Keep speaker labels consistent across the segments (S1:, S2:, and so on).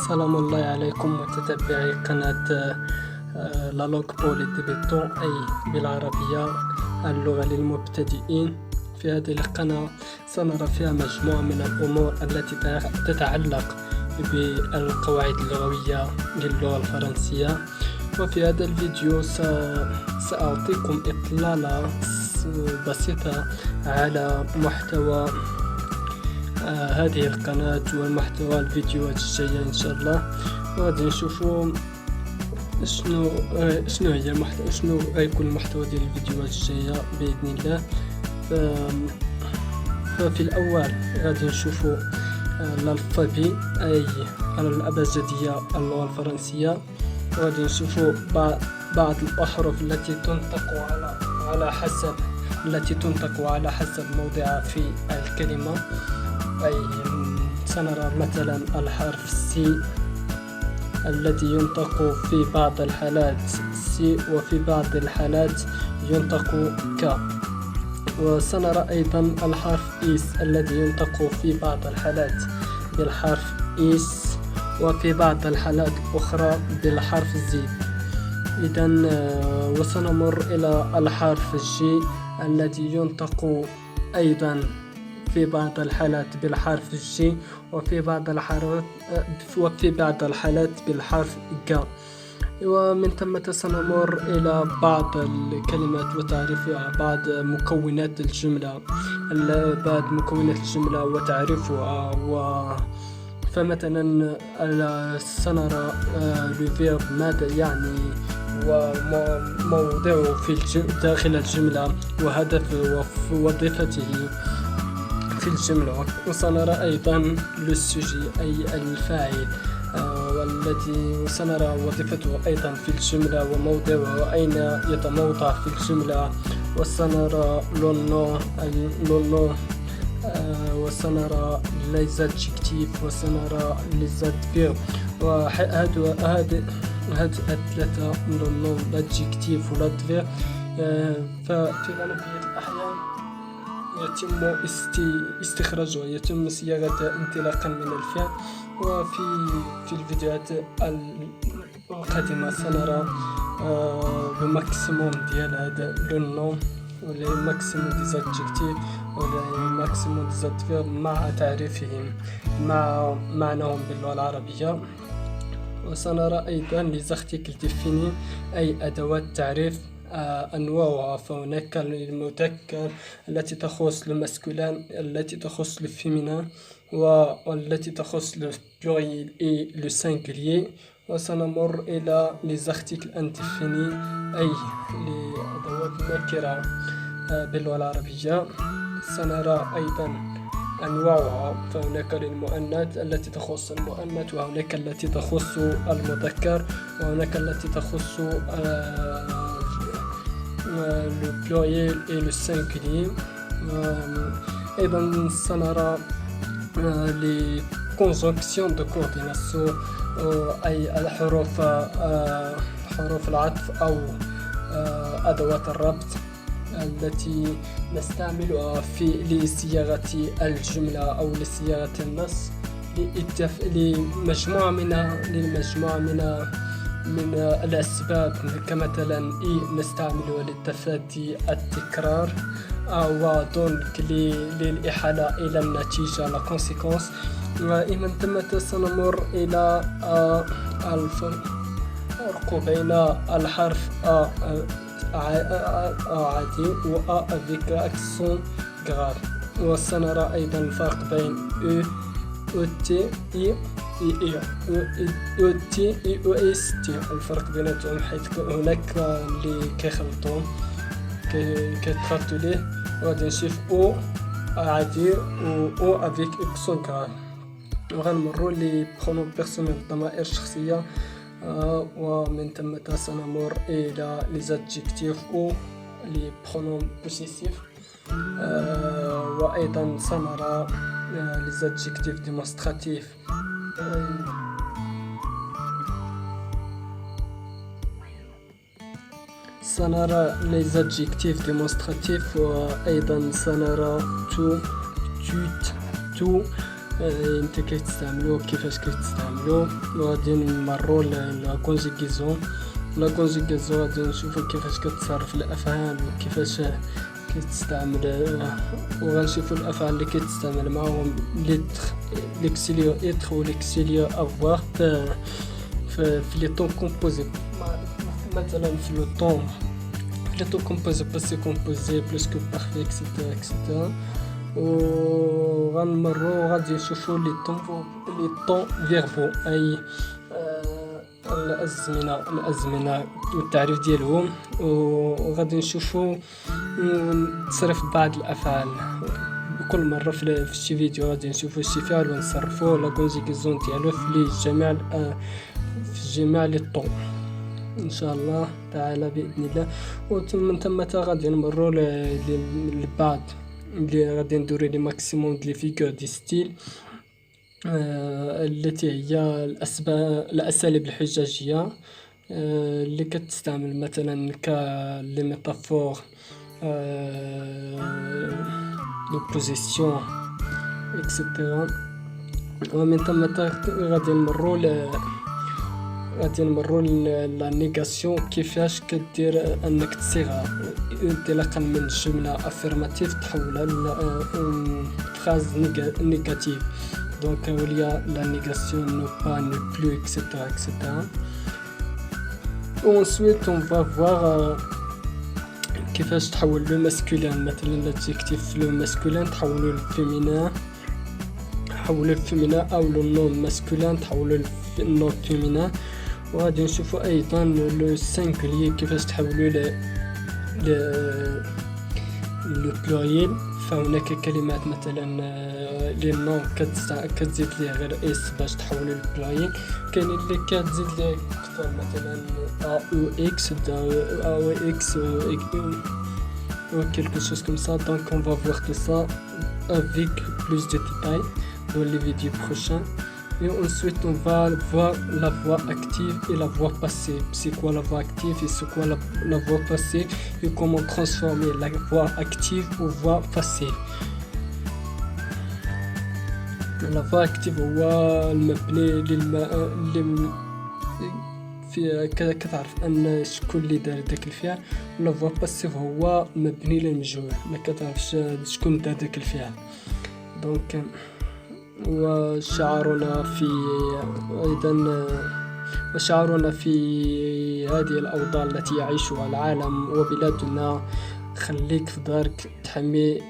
S1: سلام الله عليكم متتبعي قناة لا لونغ بور لي ديبيتون أي بالعربية اللغة للمبتدئين. في هذه القناة سنرى فيها مجموعة من الأمور التي تتعلق بالقواعد اللغوية للغة الفرنسية. وفي هذا الفيديو سأعطيكم إطلالة بسيطة على محتوى هذه القناة ومحتوى الفيديوهات الجاية إن شاء الله. وغادي نشوفوا شنو غيكون المحتوى ديال الفيديوهات الجاية بإذن الله. ففي الأول غادي نشوفوا الألفابي أي الأبجدية اللغة الفرنسية، وغادي نشوفوا بعض الأحرف التي تنطق على حسب موضعها في الكلمة. أي سنرى مثلا الحرف سي الذي ينطق في بعض الحالات سي وفي بعض الحالات ينطق ك. وسنرى أيضا الحرف إيس الذي ينطق في بعض الحالات بالحرف إيس وفي بعض الحالات الأخرى بالحرف زي. إذن وسنمر إلى الحرف جي الذي ينطق أيضا في بعض الحالات بالحرف جي وفي بعض الحالات بالحرف جا. ومن ثم سنمر إلى بعض الكلمات وتعريفها، بعض مكونات الجملة وتعريفها. فمثلا سنرى الفيرب ماذا يعني وموضعه داخل الجملة وهدف ووظيفته في الجملة. وسنرى أيضا للسوجي أي الفاعل والتي سنرى وظيفته أيضا في الجملة وموضعه وأين يتموضع في الجملة. وسنرى لونو وسنرى les adjectifs وسنرى les adverbes. وهذه الثلاثة لونو الادجكتيف والادفيرب ففي غالبية الأحيان يتم استخراجها، يتم صياغتها انطلاقا من الفعل. وفي الفيديوهات القادمة سنرى الماكسيموم ديال هذا لونو ولا الماكسيموم ديز adjectifs ولا الماكسيموم ديز adverbes مع تعريفهم مع معناهم باللغة العربية. وسنرى أيضا les articles définis أي أدوات تعريف أنواعها. فهناك المذكر التي تخص الماسكولين، التي تخص الفيمينين، والتي تخص البلوريال et le singulier. وسنمر إلى les articles indéfinis أي لأدوات نكرة باللغة العربية. سنرى أيضا أنواعها، فهناك للمؤنث التي تخص المؤنث، وهناك التي تخص المذكر، وهناك التي تخص le pluriel et le singulier. أيضا سنرى les conjonctions de coordination أي حروف العطف أو أدوات الربط التي نستعملها لصياغة الجملة أو لصياغة النص لمجموعة من الأسباب، كمثلا نستعملها للتفادي التكرار ودونك للإحالة إلى النتيجة la conséquence. ومن ثم سنمر إلى الفرق بين الحرف عادي و avec accent grave. وسنرى أيضا الفرق بين ET و EST الفرق بيناتهم، حيث هناك اللي كيخلطون كيتخلطوا ليه. وغادي نشوف او عادي و avec accent grave. وغنمروا لي برونوم بيرسونيل الضمائر الشخصية. ومن ثم سنمر إلى les adjectifs و les pronoms possessifs. وأيضا سنرى les adjectifs démonstratifs. سنرى les adjectifs démonstratifs. وأيضا سنرى tout انت كيتستعملو كيفاش كيتستعملو. وغادي نمرو لا كونجيغيزون. لا كونجيغيزون غادي نشوفو كيفاش كتصرف الافعال وكيفاش كتستعمل، وغنشوفو الافعال اللي كتستعمل معاهم ليكسيليو اتر و ليكسيليو افوار في لي طون كومبوزي. مثلا في لو طون كومبوزي باسي كومبوزي بلوس كو بارفي اكسيتيرا اكسيتيرا. و غنمرو غادي نشوفو لي طون فيربو، اي الازمنه والتعريف ديالهم. وغادي نشوفو تصريف بعض الافعال كل مره في شي فيديو. غادي نشوفو شي فعل ونصرفوه لا كونجيغيزون ديالو في جميع لي طون ان شاء الله تعالى باذن الله. ومن ثم غادي نمرو لبعض اللي غادي ندورو لي ماكسيموم دي فيغور دي ستيل التي هي الاساليب الحجاجيه اللي كتستعمل مثلا لي ميتافور لوبوزيسيون اكسيتيرا. ومن ثم غادي نمرو لا نيغاسيون، كيفاش كدير انك تصيغها انطلاقا من جمله افيرماتيف تحولها لفراز نيجاتيف. دونك وليا لا نيغاسيون نو با نو بلو اكسيتيرا اكسيتيرا. Ensuite on va voir كيفاش تحول لو ماسكولين. مثلا لادجيكتيف لو ماسكولين تحولو للفيمينين، او لو نون ماسكولين تحولو للنون فيمينين. وغادي نشوفو ايضا لو سينغولير كيفاش تحولو لو بلوريال. فهناك كلمات مثلا لي نون كتزيد ليه غير اس باش تحولو للبلوريال، كاين اللي كتزيد ليه اكثر مثلا a ou x ou quelque chose comme ça. Donc on va voir tout ça avec plus de détails dans les vidéos prochaines. Et ensuite on va voir la voix active et la voix passive. C'est quoi la voix active et c'est quoi la voix passive et comment transformer la voix active en voix passive. La voix active هو المبني في كتعرف ان شكون اللي دار داك الفعل. ولا فوا باسيف هو مبني للمجهول، ما كتعرفش شكون دار داك الفعل. دونك وشعارنا في هذه الاوضاع التي يعيشها العالم وبلادنا، خليك في دارك تحمي،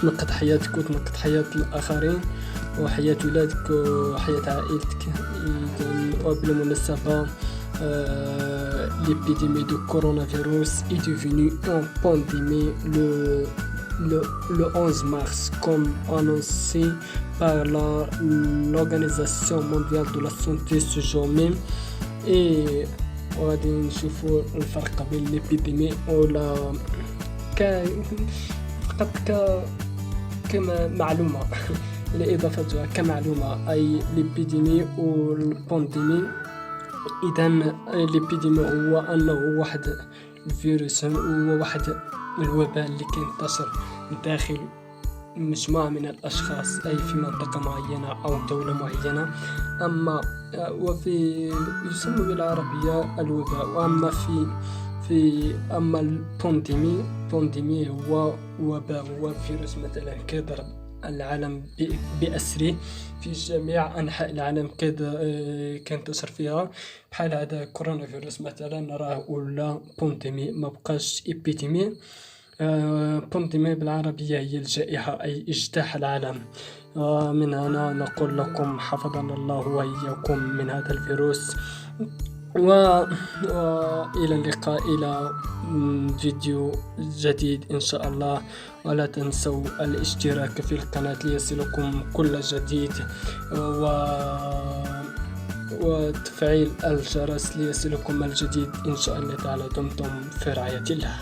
S1: تنقذ حياتك وتنقذ حياة الآخرين وحياة ولادك وحياة عائلتك. وبالمناسبة l'épidémie de coronavirus est devenue une pandémie le 11 mars, comme annoncé par l'Organisation mondiale de la santé ce jour même. Et غادي نشوفوا الفرق بين l'épidémie ولا فقط كمعلومة لإضافتها كمعلومة، أي l'épidémie والبانديمي. إذا l'épidémie هو أنه واحد الفيروس، هو واحد الوباء اللي كينتشر داخل مجموعة من الأشخاص، أي في منطقة معينة أو دولة معينة. أما وفي يسمى بالعربية الوباء. وأما أما البانديمي هو وباء، هو فيروس مثلا كيضرب العالم بأسره في جميع أنحاء العالم كينتشر فيها. بحال هذا كورونا فيروس مثلا راه ولا بانديمي، ما بقاش إبيديمي. بانديمي بالعربية هي الجائحة، أي اجتاح العالم. من هنا نقول لكم حفظنا الله وإياكم من هذا الفيروس. وإلى اللقاء إلى فيديو جديد إن شاء الله. ولا تنسوا الاشتراك في القناة ليصلكم كل جديد، وتفعيل الجرس ليصلكم الجديد إن شاء الله تعالى. دمتم في رعاية الله.